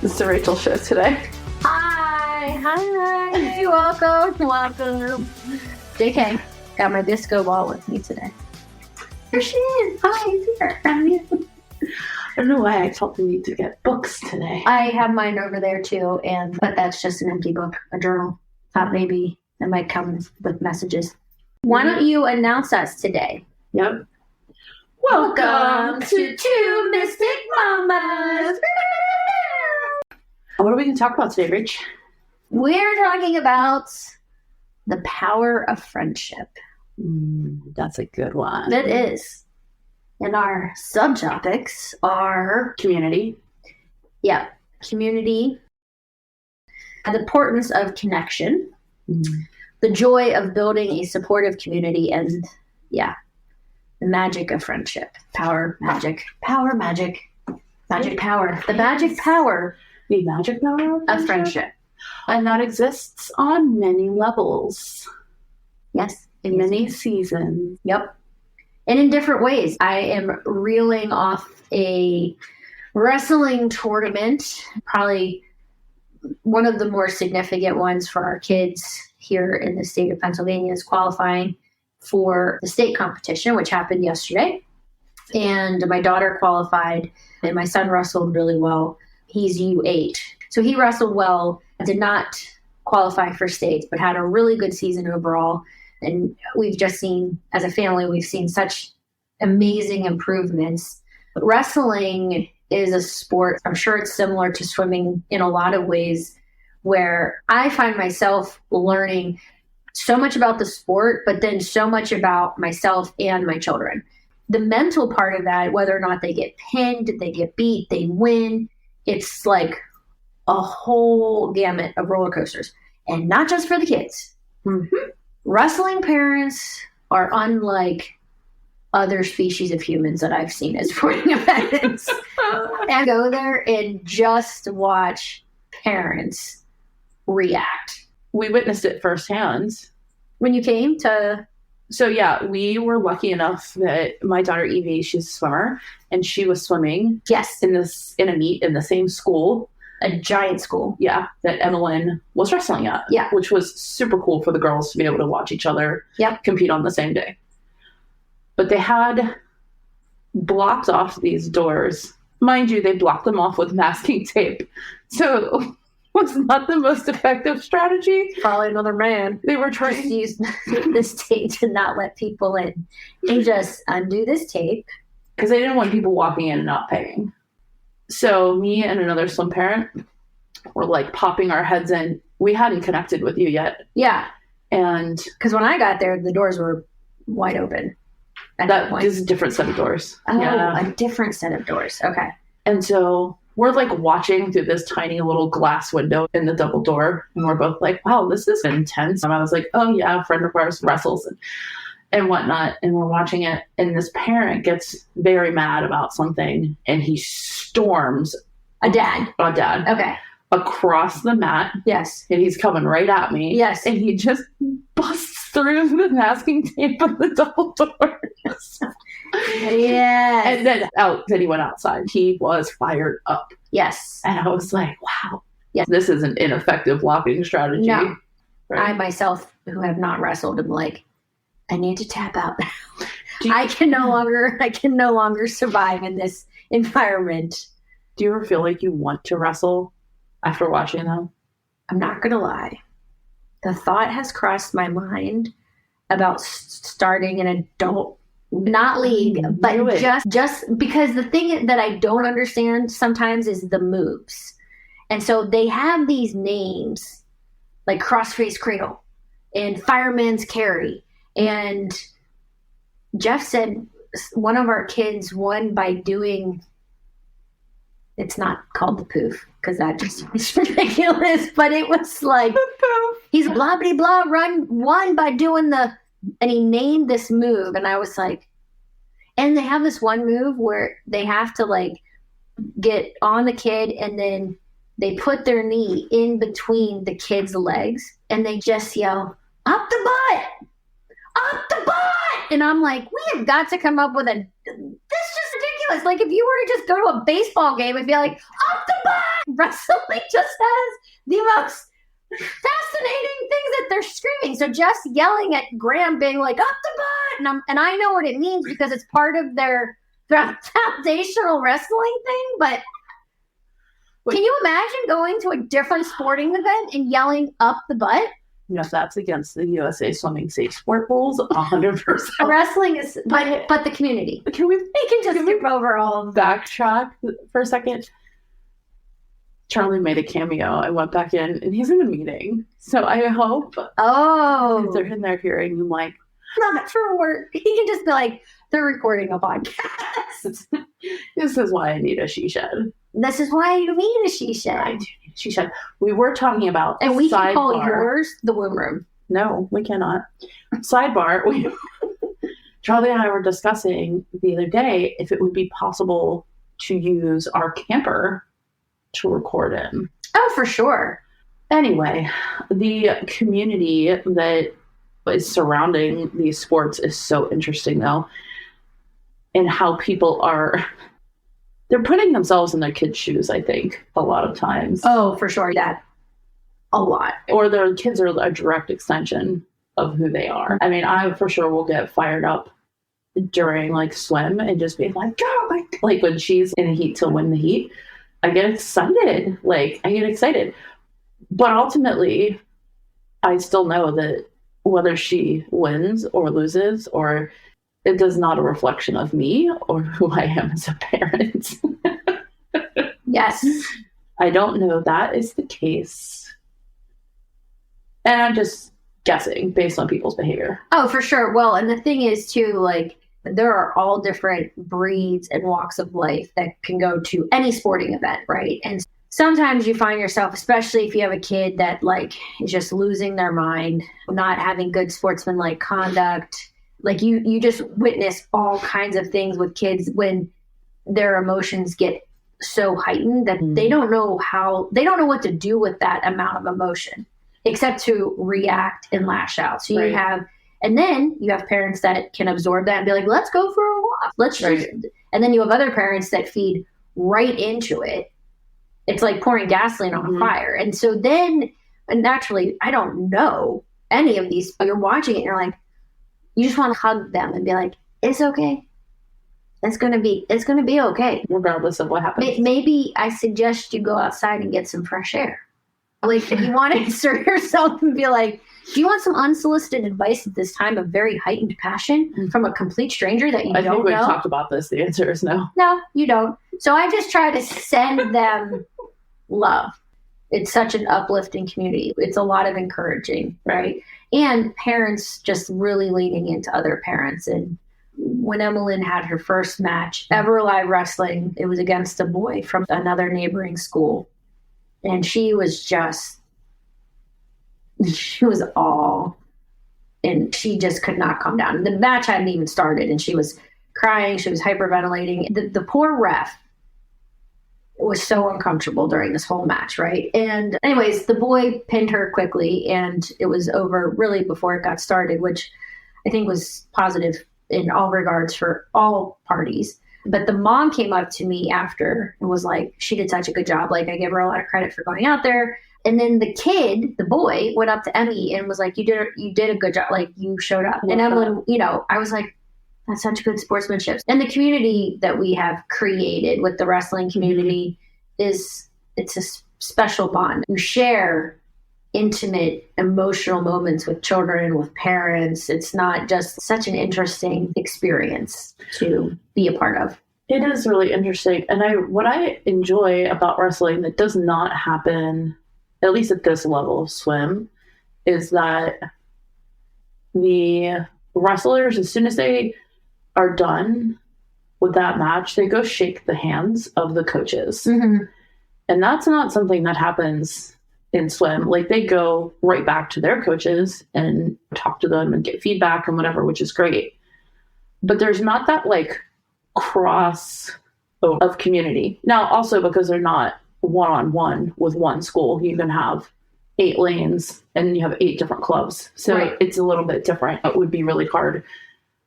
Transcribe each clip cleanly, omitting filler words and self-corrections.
It's the Rachel show today. Hi. Welcome. JK, got my disco ball with me today. Here she is. Hi, she's here. I don't know why I felt the need to get books today. I have mine over there too, but that's just an empty book, a journal. Thought maybe it might come with messages. Why don't you announce us today? Yep. Welcome to Two Mystic Mamas. What are we going to talk about today, Rach? We're talking about the power of friendship. That's a good one. It is. And our subtopics are Community. Yeah, community, the importance of connection, the joy of building a supportive community, and the magic of friendship. Power, magic, power. The magic power The magic power of friendship. And that exists on many levels. Yes. In many seasons. Yep. And in different ways. I am reeling off a wrestling tournament, probably one of the more significant ones for our kids here in the state of Pennsylvania, is qualifying for the state competition, which happened yesterday. And my daughter qualified, and my son wrestled really well. He's U8. So he wrestled well, did not qualify for states, but had a really good season overall. And we've just seen, as a family, we've seen such amazing improvements. Wrestling is a sport, I'm sure it's similar to swimming in a lot of ways, where I find myself learning so much about the sport, but then so much about myself and my children. The mental part of that, whether or not they get pinned, they get beat, they win, it's like a whole gamut of roller coasters. And not just for the kids. Mm-hmm. Wrestling parents are unlike other species of humans that I've seen at sporting events. And go there and just watch parents react. We witnessed it firsthand. When you came to... So we were lucky enough that my daughter Evie, she's a swimmer, and she was swimming. Yes. In a meet in the same school. A giant school. Yeah, that Emmeline was wrestling at. Yeah. Which was super cool for the girls to be able to watch each other compete on the same day. But they had blocked off these doors. Mind you, they blocked them off with masking tape. So it was not the most effective strategy. Probably another man. They were trying to use this tape to not let people in. And just undo this tape. Because they didn't want people walking in and not paying. So me and another swim parent were like popping our heads in. We hadn't connected with you yet. Yeah. And because when I got there, the doors were wide open. That is a different set of doors. Oh, a different set of doors. Okay. And so we're like watching through this tiny little glass window in the double door. And we're both like, wow, this is intense. And I was like, oh yeah, a friend of ours wrestles and whatnot. And we're watching it. And this parent gets very mad about something. And he storms. A dad. Okay. Across the mat. Yes. And he's coming right at me. Yes. And he just busts through the masking tape of the double doors. Yes. And then he went outside. He was fired up. Yes. And I was like, wow. Yes. This is an ineffective blocking strategy. No. Right? I myself, who have not wrestled, am like, I need to tap out now. I can no longer survive in this environment. Do you ever feel like you want to wrestle after watching them? I'm not going to lie. The thought has crossed my mind about starting an adult, not league, but just because the thing that I don't understand sometimes is the moves. And so they have these names like crossface cradle and fireman's carry. And Jeff said one of our kids won by doing, it's not called the poof because that just is ridiculous, but it was like, he's blah, blah, blah, won by doing and he named this move. And I was like, and they have this one move where they have to like get on the kid and then they put their knee in between the kid's legs and they just yell, up the butt! Up the butt! And I'm like, we have got to come up with this is just ridiculous. Like if you were to just go to a baseball game and be like, up the butt! Wrestling just has the most fascinating things that they're screaming. So just yelling at Graham being like, up the butt, and I know what it means because it's part of their foundational wrestling thing, but can you imagine going to a different sporting event and yelling up the butt? Yes, that's against the USA Swimming Safe Sport Rules, 100%. Wrestling is, but the community. Can we just skip over all of that. Backtrack for a second? Charlie made a cameo. I went back in, and he's in a meeting. So I hope they're in there hearing him like, not for work. He can just be like, they're recording a podcast. This is why I need a she shed. This is why you need a she shed. I do need a she shed. We were talking about and we can call yours the womb room. No, we cannot. Sidebar. Charlie and I were discussing the other day if it would be possible to use our camper to record in. Oh, for sure. Anyway, the community that is surrounding these sports is so interesting, though, and how people they're putting themselves in their kids' shoes, I think, a lot of times. Oh, for sure. That a lot. Or their kids are a direct extension of who they are. I mean, I for sure will get fired up during like swim and just be like, go! Like when she's in the heat to win the heat, I get excited. But ultimately, I still know that whether she wins or loses, or it is not a reflection of me or who I am as a parent. Yes. I don't know that is the case. And I'm just guessing based on people's behavior. Oh, for sure. Well, and the thing is too, like, there are all different breeds and walks of life that can go to any sporting event, right? And sometimes you find yourself, especially if you have a kid that like is just losing their mind, not having good sportsmanlike conduct. Like you just witness all kinds of things with kids when their emotions get so heightened that they don't know what to do with that amount of emotion except to react and lash out. So you have, and then you have parents that can absorb that and be like, let's go for a walk. And then you have other parents that feed right into it. It's like pouring gasoline on a fire. And so then, and naturally, I don't know any of these, but you're watching it and you're like, you just want to hug them and be like, it's okay. It's going to be okay. Regardless of what happens. Maybe I suggest you go outside and get some fresh air. Like if you want to insert yourself and be like, do you want some unsolicited advice at this time of very heightened passion from a complete stranger that you don't know? I think we've talked about this. The answer is no. No, you don't. So I just try to send them love. It's such an uplifting community. It's a lot of encouraging, right? And parents just really leaning into other parents. And when Emmeline had her first match ever live wrestling, it was against a boy from another neighboring school. And she was all, and she just could not calm down. The match hadn't even started and she was crying. She was hyperventilating. The poor ref was so uncomfortable during this whole match, right? And anyways, the boy pinned her quickly and it was over really before it got started, which I think was positive in all regards for all parties. But the mom came up to me after and was like, she did such a good job. Like I give her a lot of credit for going out there. And then the kid, the boy, went up to Emmy and was like, you did a good job. Like you showed up. And Emmeline, I was like, that's such good sportsmanship. And the community that we have created with the wrestling community it's a special bond. You share intimate, emotional moments with children, with parents. It's not just such an interesting experience to be a part of. It is really interesting. And what I enjoy about wrestling that does not happen, at least at this level of swim, is that the wrestlers, as soon as they are done with that match, they go shake the hands of the coaches. And that's not something that happens in swim. Like they go right back to their coaches and talk to them and get feedback and whatever, which is great. But there's not that like cross of community. Now, also because they're not one-on-one with one school, you can have 8 lanes and you have 8 different clubs. So It's a little bit different. It would be really hard.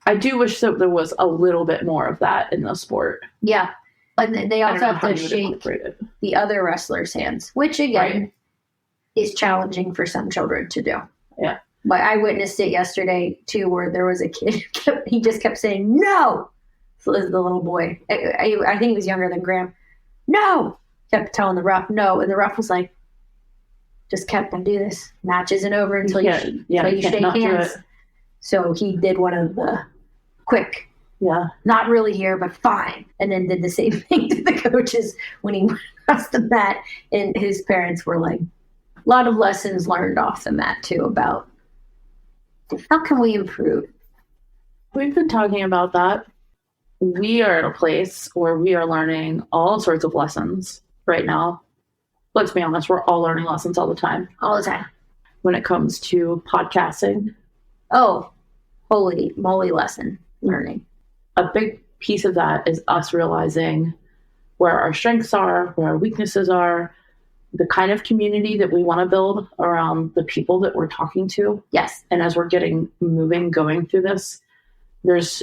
I do wish that there was a little bit more of that in the sport. Yeah. And they I also don't know have how to you would shake incorporate it. the other wrestlers' hands, which again Right. is challenging for some children to do. Yeah. But I witnessed it yesterday too, where there was a kid he just kept saying no. So this is the little boy. I think he was younger than Graham. No, kept telling the ref no, and the ref was like, just kept on do this. Match isn't over until you shake hands. So he did one of the quick. Yeah. Not really here, but fine. And then did the same thing to the coaches when he went across the mat. And his parents were like, a lot of lessons learned off the mat too about how can we improve? We've been talking about that. We are at a place where we are learning all sorts of lessons right now. Let's be honest, we're all learning lessons all the time. All the time. When it comes to podcasting. Oh, holy moly lesson learning. A big piece of that is us realizing where our strengths are, where our weaknesses are, the kind of community that we want to build around the people that we're talking to. Yes. And as we're going through this,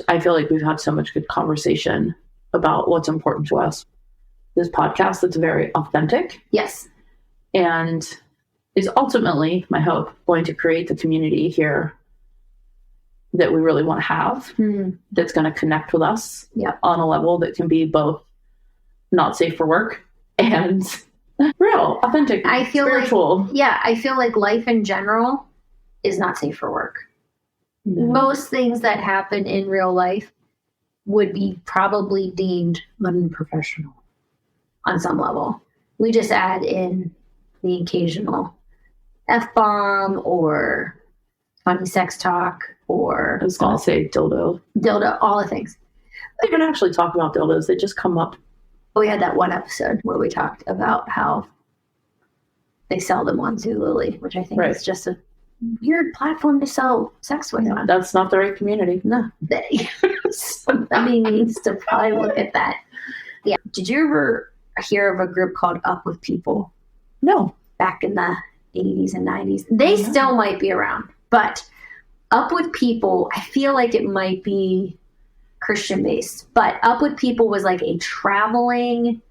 I feel like we've had so much good conversation about what's important to us. This podcast that's very authentic. Yes. And is ultimately, my hope, going to create the community here that we really want to have, that's going to connect with us on a level that can be both not safe for work and real, authentic, I feel spiritual. I feel like life in general is not safe for work. No. Most things that happen in real life would be probably deemed unprofessional on some level. We just add in the occasional F-bomb or funny sex talk or... I was going to say dildo. Dildo, all the things. We don't actually talk about dildos. They just come up. We had that one episode where we talked about how they sell them on Zulily, which I think is just a weird platform to sell sex with. That's not the right community. No. Somebody needs to probably look at that. Yeah. Did you ever hear of a group called Up With People? No. Back in the 80s and 90s. They still might be around. But Up With People, I feel like it might be Christian based. But Up With People was like a traveling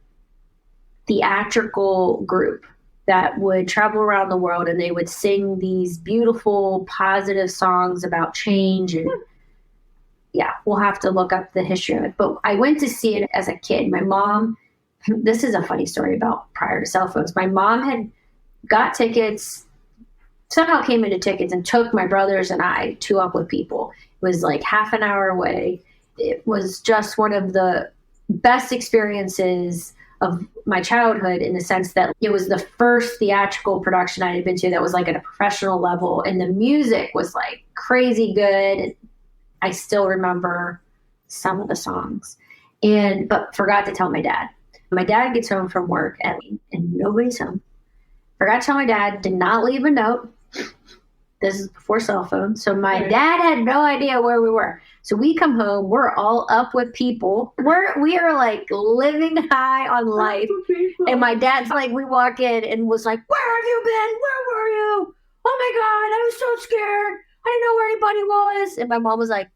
theatrical group that would travel around the world, and they would sing these beautiful, positive songs about change. And we'll have to look up the history of it. But I went to see it as a kid. My mom, this is a funny story about prior to cell phones. My mom had got tickets, somehow came into tickets and took my brothers and I to Up With People. It was like half an hour away. It was just one of the best experiences of my childhood, in the sense that it was the first theatrical production I had been to that was like at a professional level, and the music was like crazy good. I still remember some of the songs, but forgot to tell my dad. My dad gets home from work and nobody's home. Forgot to tell my dad, did not leave a note. This is before cell phones. So my dad had no idea where we were. So we come home, we're all up with people. We are like living high on life. And my dad's like, we walk in and was like, where have you been? Where were you? Oh my God, I was so scared. I didn't know where anybody was. And my mom was like,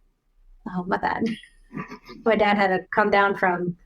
oh, my bad. My dad had to come down from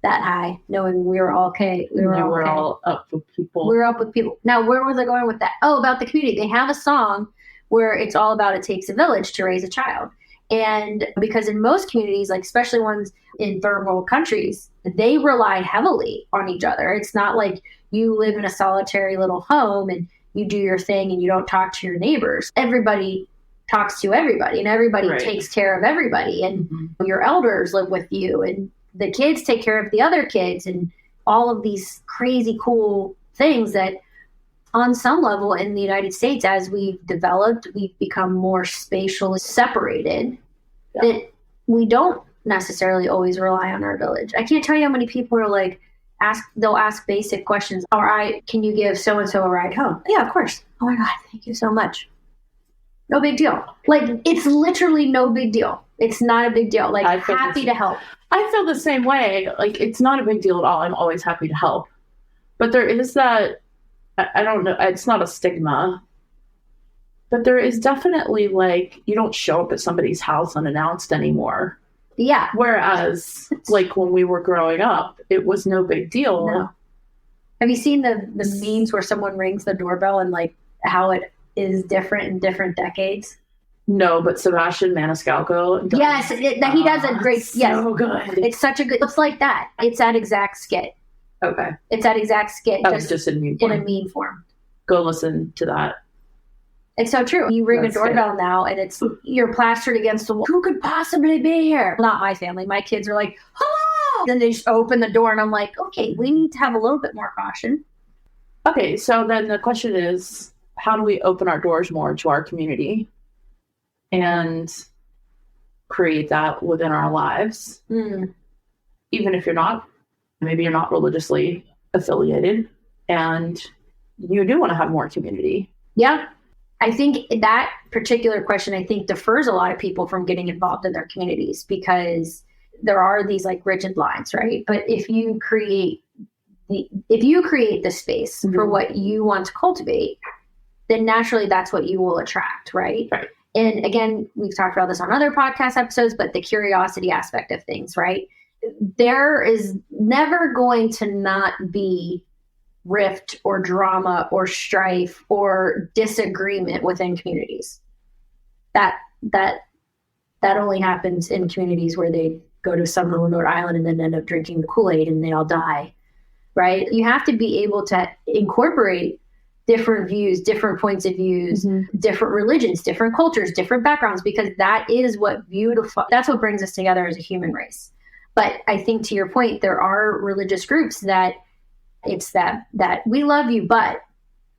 that high, knowing we were all okay. We were all up with people. We were up with people. Now, where was I going with that? Oh, about the community. They have a song where it's all about it takes a village to raise a child. And because in most communities, like especially ones in third world countries, they rely heavily on each other. It's not like you live in a solitary little home and you do your thing and you don't talk to your neighbors. Everybody talks to everybody, and everybody takes care of everybody. And your elders live with you, and the kids take care of the other kids, and all of these crazy cool things that on some level in the United States, as we've developed, we've become more spatially separated, that we don't necessarily always rely on our village. I can't tell you how many people are like, they'll ask basic questions. All right, can you give so-and-so a ride home? Yeah, of course. Oh my God, thank you so much. No big deal. Like, it's literally no big deal. It's not a big deal. Like, happy to help. I feel the same way. Like, it's not a big deal at all. I'm always happy to help. But there is that, I don't know, it's not a stigma, but there is definitely like, you don't show up at somebody's house unannounced anymore. Yeah. Whereas, like, when we were growing up, it was no big deal. No. Have you seen the memes where someone rings the doorbell and, like, how it is different in different decades? No, but Sebastian Maniscalco does. Yes, that he does a great. So good. It's such a good. It's like that. It's that exact skit. Okay. It's that exact skit. That was just in meme form. In a meme form. Go listen to that. It's so true. You ring a doorbell now, and you're plastered against the wall. Who could possibly be here? Not my family. My kids are like, hello. Then they just open the door, and I'm like, okay, we need to have a little bit more caution. Okay, so then the question is, how do we open our doors more to our community and create that within our lives? Even if maybe you're not religiously affiliated, and you do want to have more community. Yeah. I think that particular question, defers a lot of people from getting involved in their communities, because there are these, like, rigid lines, right? But if you create the space for what you want to cultivate, then naturally that's what you will attract, right? Right. And again, we've talked about this on other podcast episodes, but the curiosity aspect of things, right? There is never going to not be rift or drama or strife or disagreement within communities. That only happens in communities where they go to some remote island and then end up drinking the Kool-Aid and they all die, right? You have to be able to incorporate different views, different points of views, different religions, different cultures, different backgrounds, because that's what brings us together as a human race. But I think, to your point, there are religious groups that it's that we love you, but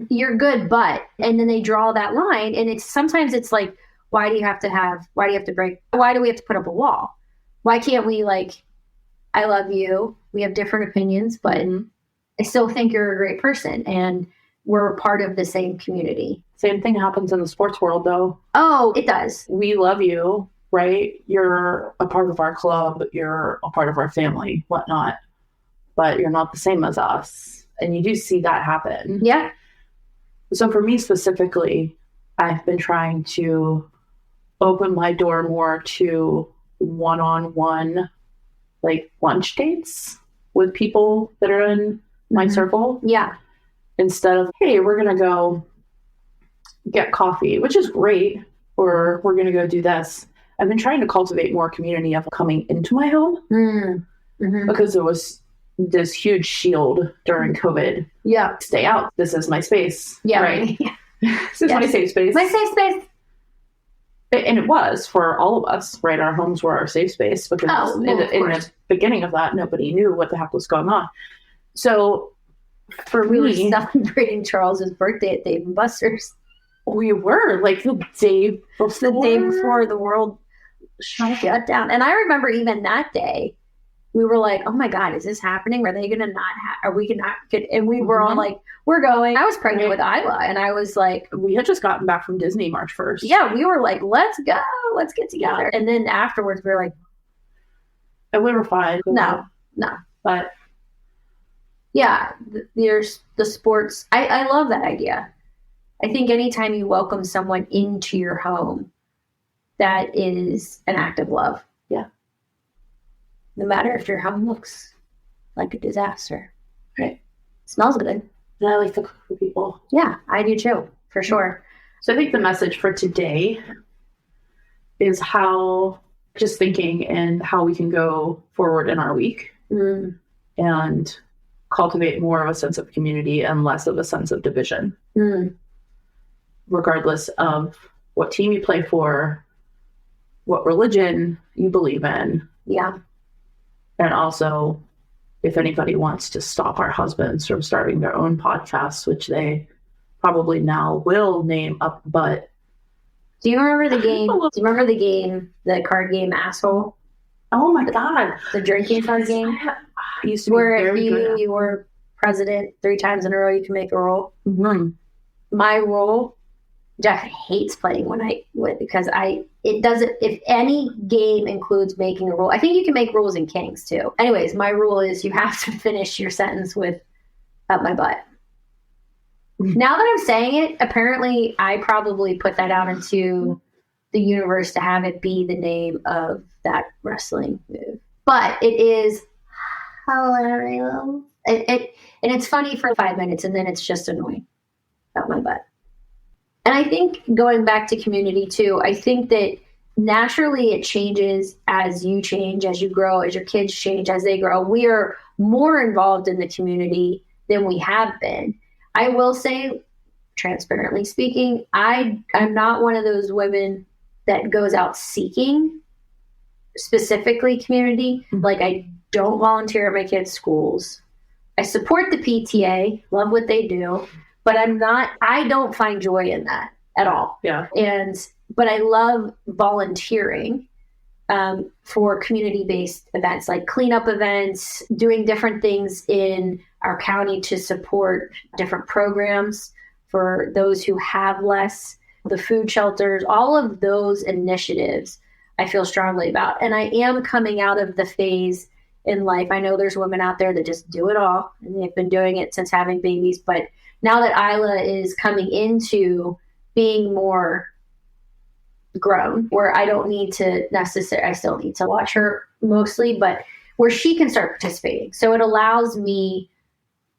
you're good, but, and then they draw that line. And sometimes it's like, why do we have to put up a wall? Why can't we, like, I love you, we have different opinions, but I still think you're a great person and we're part of the same community. Same thing happens in the sports world, though. Oh, it does. We love you, right? You're a part of our club, you're a part of our family, whatnot, but you're not the same as us. And you do see that happen. Yeah. So for me specifically, I've been trying to open my door more to one-on-one, like, lunch dates with people that are in my circle. Yeah. Instead of, hey, we're going to go get coffee, which is great, or we're going to go do this. I've been trying to cultivate more community of coming into my home because there was this huge shield during COVID. Yeah. Stay out. This is my space. Yeah. Right. This is my safe space. My safe space. And it was for all of us, right? Our homes were our safe space because in the beginning of that, nobody knew what the heck was going on. So for we me, were celebrating Charles's birthday at Dave and Buster's. We were, like, the day before the world shut down. And I remember even that day, we were like, oh my God, is this happening? Are they going to are we going to not get, and we were all like, we're going. I was pregnant with Isla, and I was like, we had just gotten back from Disney March 1st. Yeah, we were like, let's go, let's get together. And then afterwards, we were like, and we were fine. No. But yeah, there's the sports. I love that idea. I think anytime you welcome someone into your home, that is an act of love. Yeah. No matter if your home looks like a disaster. Right. Smells good. And I like to cook for people. Yeah, I do too, for sure. So I think the message for today is just thinking and how we can go forward in our week and cultivate more of a sense of community and less of a sense of division. Regardless of what team you play for, what religion you believe in. Yeah. And also, if anybody wants to stop our husbands from starting their own podcasts, which they probably now will name Up Butt. Do you remember the game? The card game Asshole? Oh my God. The drinking card game? I used to be where very good at. You were president 3 times in a row, you can make a roll. My role, Jeff hates playing because it doesn't, if any game includes making a rule, I think you can make rules in Kings too. Anyways, my rule is you have to finish your sentence with up my butt. Now that I'm saying it, apparently I probably put that out into the universe to have it be the name of that wrestling move. But it is hilarious. And it's funny for 5 minutes, and then it's just annoying about my butt. And I think going back to community too, I think that naturally it changes as you change, as you grow, as your kids change, as they grow. We are more involved in the community than we have been. I will say, transparently speaking, I'm not one of those women that goes out seeking specifically community. Like, I don't volunteer at my kids' schools. I support the PTA, love what they do, but I don't find joy in that at all. Yeah. But I love volunteering for community-based events, like cleanup events, doing different things in our county to support different programs for those who have less, the food shelters, all of those initiatives I feel strongly about. And I am coming out of the phase in life. I know there's women out there that just do it all, and they've been doing it since having babies. But now that Isla is coming into being more grown, where I don't need to necessarily, I still need to watch her mostly, but where she can start participating. So it allows me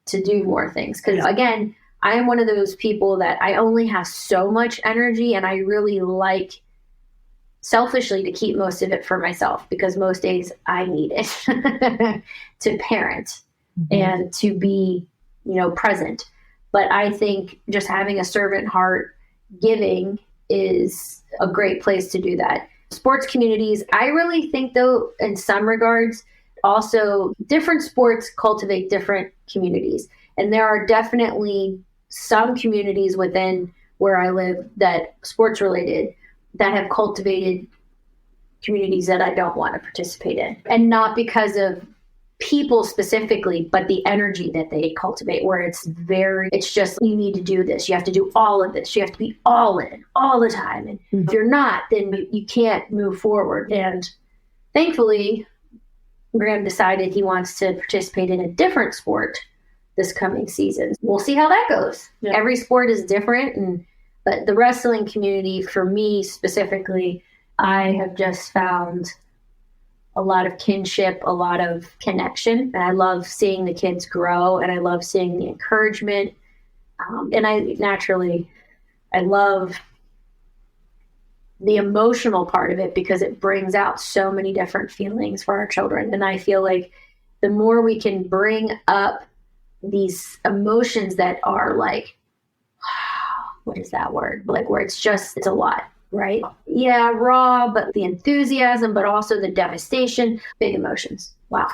to do more things. Because again, I am one of those people that I only have so much energy, and I really like selfishly to keep most of it for myself, because most days I need it to parent and to be, present. But I think just having a servant heart, giving, is a great place to do that. Sports communities, I really think, though, in some regards, also different sports cultivate different communities. And there are definitely some communities within where I live that sports related that have cultivated communities that I don't want to participate in. And not because of people specifically, but the energy that they cultivate, where it's just, you need to do this. You have to do all of this. You have to be all in all the time. And if you're not, then you can't move forward. And thankfully, Graham decided he wants to participate in a different sport this coming season. We'll see how that goes. Yeah. Every sport is different. But the wrestling community, for me specifically, I have just found a lot of kinship, a lot of connection. And I love seeing the kids grow, and I love seeing the encouragement. And I love the emotional part of it, because it brings out so many different feelings for our children. And I feel like the more we can bring up these emotions that are like, what is that word? Like, where it's a lot, right? Yeah, raw, but the enthusiasm, but also the devastation, big emotions. Wow.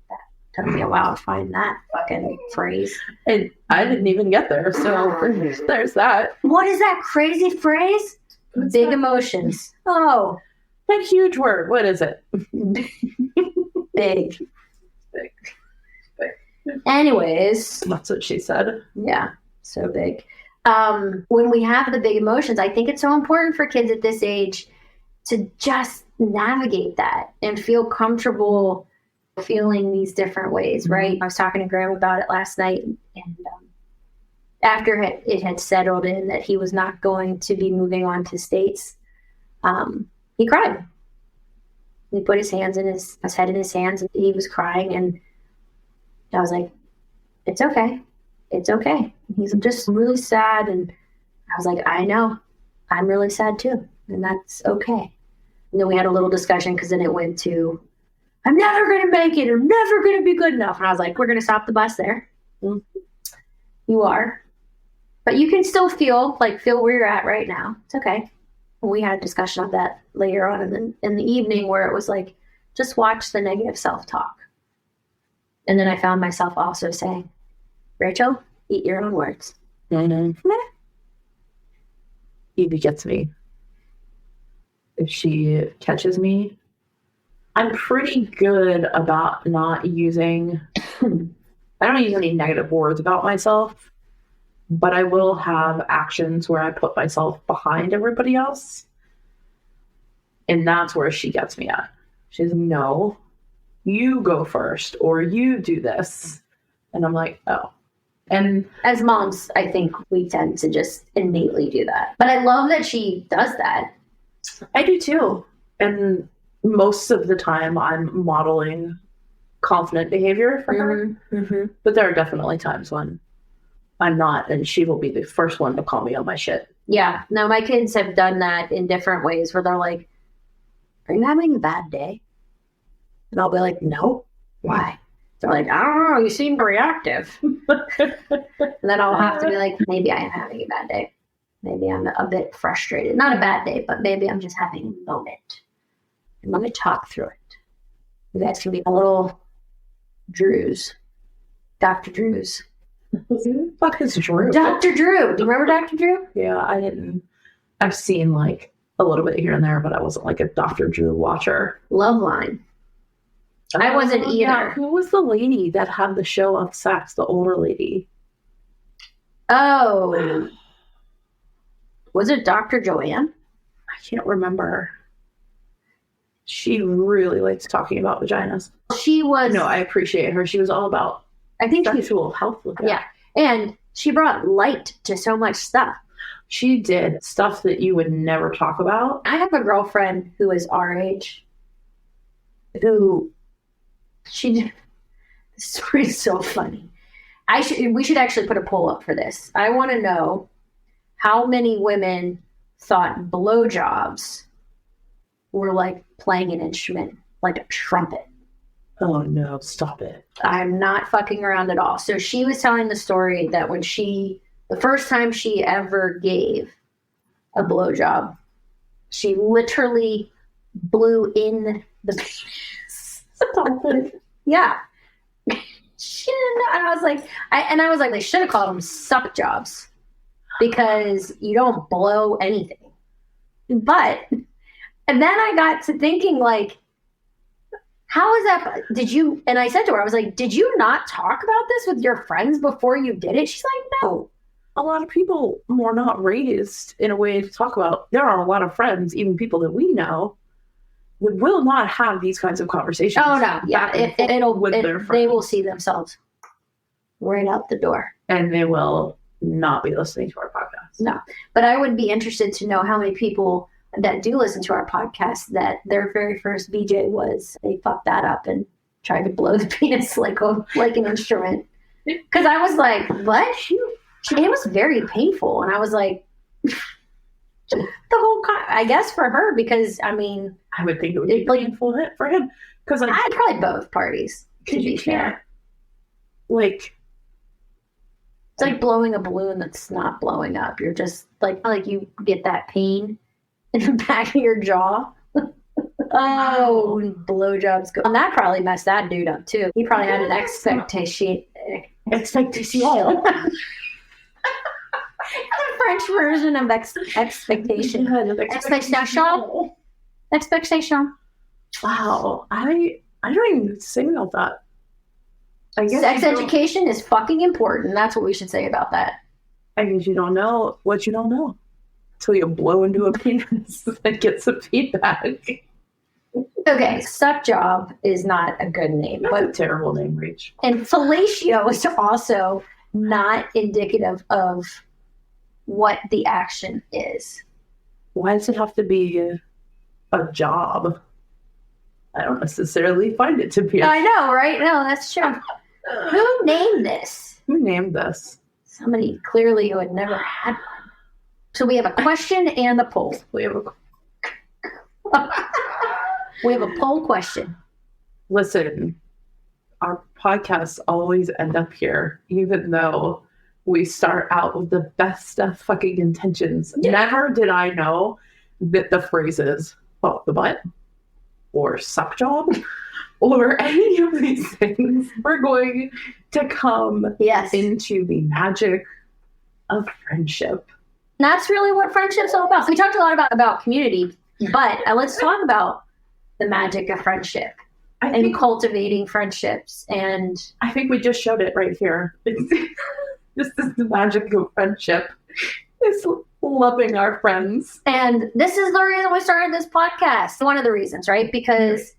That took me a while to find that fucking phrase. And I didn't even get there. So there's that. What is that crazy phrase? Big emotions. Oh. That huge word. What is it? Big. Anyways. That's what she said. Yeah. So big. When we have the big emotions, I think it's so important for kids at this age to just navigate that and feel comfortable feeling these different ways, right? I was talking to Graham about it last night, and after it had settled in that he was not going to be moving on to States, he cried. He put his head in his hands, and he was crying, and I was like, it's okay. It's okay. He's just really sad. And I was like, I know. I'm really sad too. And that's okay. And then we had a little discussion, because then it went to, I'm never going to make it. I'm never going to be good enough. And I was like, we're going to stop the bus there. You are. But you can still feel where you're at right now. It's okay. And we had a discussion of that later on in the evening, where it was like, just watch the negative self-talk. And then I found myself also saying, Rachel, eat your own words. Mm-hmm. Evie gets me. If she catches me, I'm pretty good about not using, I don't use any negative words about myself, but I will have actions where I put myself behind everybody else. And that's where she gets me at. She's, no, you go first, or you do this. And I'm like, oh. And as moms, I think we tend to just innately do that. But I love that she does that. I do too. And most of the time I'm modeling confident behavior for her. Mm-hmm. But there are definitely times when I'm not, and she will be the first one to call me on my shit. Yeah. No, my kids have done that in different ways where they're like, are you having a bad day? And I'll be like, no. Why? They're like, I don't know. You seem reactive. And then I'll have to be like, maybe I am having a bad day. Maybe I'm a bit frustrated. Not a bad day, but maybe I'm just having a moment. And let me talk through it. You guys can be a little Drews. Dr. Drews. Who the fuck is Drew? Dr. Drew. Do you remember Dr. Drew? Yeah, I didn't. I've seen like a little bit here and there, but I wasn't like a Dr. Drew watcher. Loveline. I wasn't either. Yeah. Who was the lady that had the show on sex? The older lady. Oh. Was it Dr. Joanne? I can't remember. She really likes talking about vaginas. She was. No, I appreciate her. She was all about I think she. sexual health with that. Yeah. And she brought light to so much stuff. She did stuff that you would never talk about. I have a girlfriend who is our age who this story is so funny. We should actually put a poll up for this. I want to know how many women thought blowjobs were like playing an instrument, like a trumpet. Oh no, stop it. I'm not fucking around at all. So she was telling the story that when the first time she ever gave a blowjob, she literally blew in the penis. Yeah. She didn't know. And I was like, they should have called them suck jobs because you don't blow anything. And then I got to thinking, like, how is that? And I said to her, I was like, did you not talk about this with your friends before you did it? She's like, no. A lot of people were not raised in a way to talk about. There are a lot of friends, even people that we know, that will not have these kinds of conversations. Oh no, yeah, they will see themselves right out the door, and they will not be listening to our podcast. No, but I would be interested to know how many people that do listen to our podcast that their very first BJ was they fucked that up and tried to blow the penis like an instrument. Because I was like, what? It was very painful, and I was like, the whole. I guess for her because I mean, I would think it would be painful for him because I'd probably both parties. To be fair, like it's like blowing a balloon that's not blowing up. You're just like you get that pain in the back of your jaw. Oh, blowjobs go. And that probably messed that dude up too. He probably had an expectation. The French version of expectation. Expectation. Wow. I don't even say about that. I guess sex education is fucking important. That's what we should say about that. I guess you don't know what you don't know until you blow into a penis and get some feedback. Okay, suck job is not a good name. That's a terrible name, Rach. And fellatio is also not indicative of what the action is. Why does it have to be a job? I don't necessarily find it to be. I know, right? No, that's true. Who named this? Who named this? Somebody clearly who had never had one. So we have a question and a poll. We have a poll question. Listen, our podcasts always end up here, even though we start out with the best of fucking intentions. Yeah. Never did I know that the phrases, well, the butt, or suck job, or any of these things were going to come into the magic of friendship. And that's really what friendship's all about. So we talked a lot about community, but let's talk about the magic of friendship and cultivating friendships. And I think we just showed it right here. This is the magic of friendship. It's loving our friends. And this is the reason we started this podcast. One of the reasons, right? Because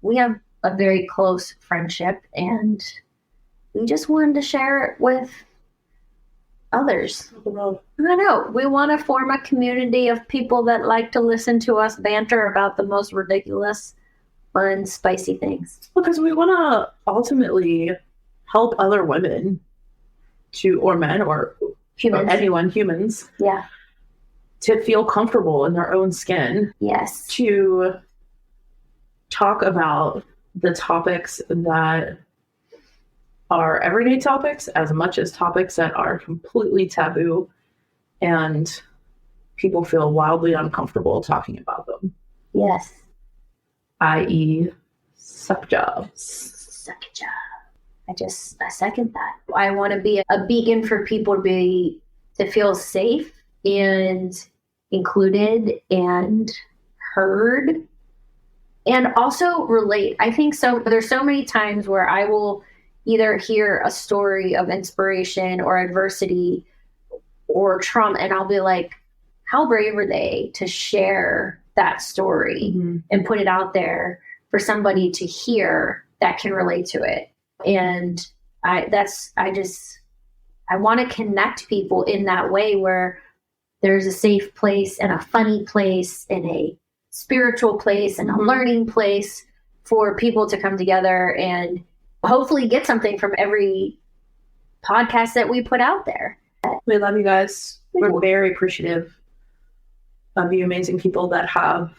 we have a very close friendship and we just wanted to share it with others. The road. I don't know. We want to form a community of people that like to listen to us banter about the most ridiculous, fun, spicy things. Because we want to ultimately help other women or men or humans, Yeah. to feel comfortable in their own skin, Yes. to talk about the topics that are everyday topics as much as topics that are completely taboo and people feel wildly uncomfortable talking about them, Yes. i.e. suck jobs. Suck a job. I second that. I want to be a beacon for people to feel safe and included and heard and also relate. I think so. There's so many times where I will either hear a story of inspiration or adversity or trauma, and I'll be like, how brave are they to share that story and put it out there for somebody to hear that can relate to it. And I want to connect people in that way where there's a safe place and a funny place and a spiritual place and a learning place for people to come together and hopefully get something from every podcast that we put out there. We love you guys. We're very appreciative of you amazing people that have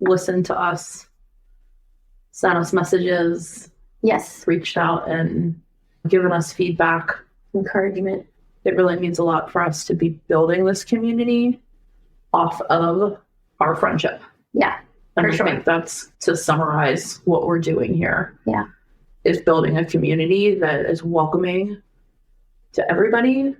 listened to us, sent us messages, reached out and given us feedback, encouragement. It really means a lot for us to be building this community off of our friendship. Yeah, and I think that's, to summarize what we're doing here, is building a community that is welcoming to everybody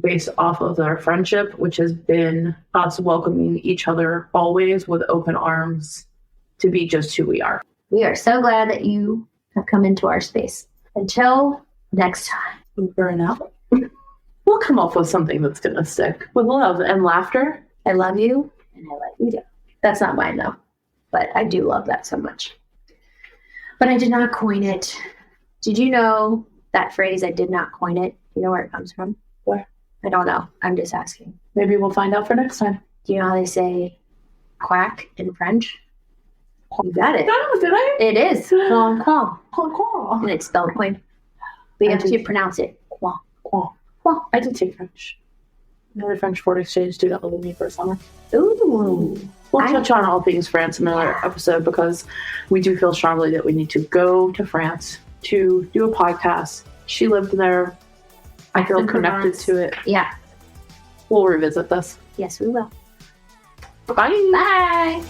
based off of our friendship, which has been us welcoming each other always with open arms to be just who we are. We are so glad that you have come into our space. Until next time. Over and out. We'll come up with something that's going to stick with love and laughter. I love you, and I love you too. That's not mine, though. But I do love that so much. But I did not coin it. Did you know that phrase, I did not coin it? You know where it comes from? Where? I don't know. I'm just asking. Maybe we'll find out for next time. Do you know how they say quack in French? You got it. No, did I? It is. Quack, quack. Quack. And it's spelled coin. But you have to pronounce it. Quack. Quack. Quack. I did take French. Another French foreign exchange student living with me for a summer. Ooh. We'll touch on all things France in another episode because we do feel strongly that we need to go to France to do a podcast. She lived there. I feel connected to it. Yeah. We'll revisit this. Yes, we will. Bye. Bye.